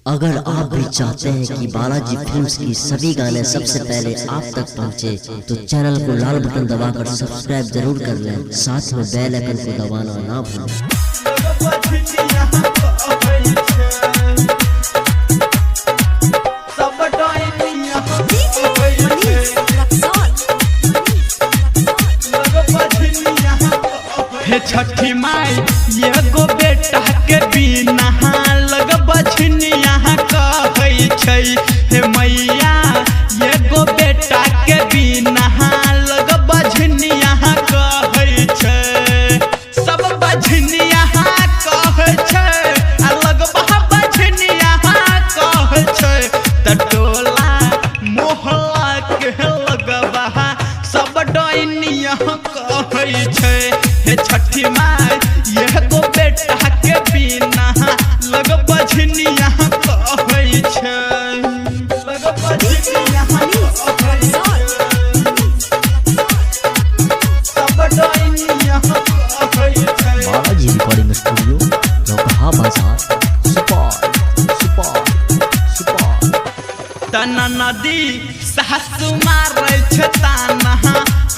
अगर आप भी चाहते हैं कि बालाजी फिल्म्स की सभी गाने सबसे पहले आप तक पहुंचे, तो चैनल को लाल बटन दबाकर सब्सक्राइब जरूर कर लें, साथ में बेल आइकन को दबाना ना भूलें। छठी माई ये गो बेटा के बिना लग बछनिया कहै छै। हे मैया ये गो बेटा के बिना लग बछनिया कहै छै। सब बछनिया कहै छै, अलग बछनिया कहै छै। त टोला मोहल्ला के लगबा सब डैनिया कहै छै। हे छठी माई यह गो बेटा के बिना लग बछनिया कहै छै। लग बछनिया कहै छै, सब डैनिया कहै छै। बालाजी रिकॉर्डिंग स्टूडियो, लोकहा बाजार, सुपौल। तना नदी सासु मारै छै ताना,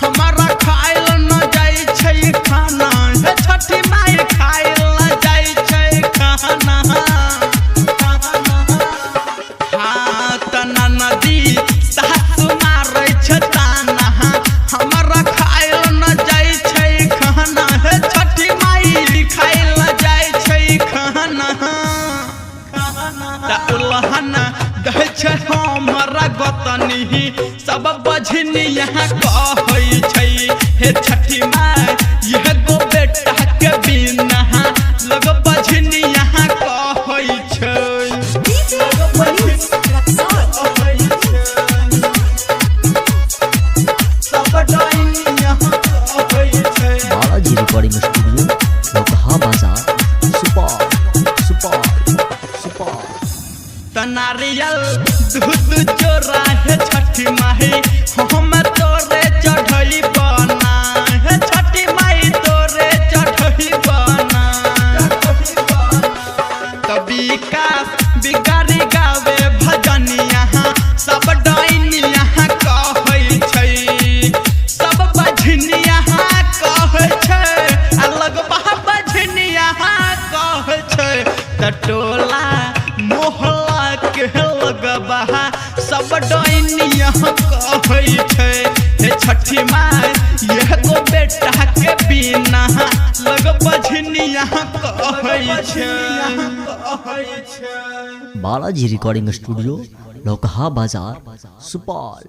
हमारा खाइल न जाइ छै खाना। हे छठी माई खाइल न जाइ छै खाना। हाँ तना नदी सासु मारै छै ताना, हमारा खाइल न जाइ छै खाना। हे छठी माई खाइल न जाइ छै खाना। त उलहन कहै छै हमरा गोतनी सब बझनिया कहै छै। हे छठी माई यह गो बेटा के बिना लग बझनिया कहै छै। सब डैनिया कहै छै। बालाजी रिकॉर्डिंग स्टूडियो, लोकहा बाजार, सुपौल। नारियल दूध चोरा है छठी माई हम तोरे चढ़ई बना। हे छठी माई तोरे चढ़ई बना। तभी का बिगाड़ी गावे भजनिया सब डैनिया कहै छै। सब बझनिया कहै छै, अलग बझनिया कहै छै। त टोला मोहल्ला के लगबा सब डैनिया कहै छै। हे छठी माई यह गो बेटा के बिना लग बझनिया कहै छै। बालाजी रिकॉर्डिंग स्टूडियो, लोकहा बाजार, सुपौल।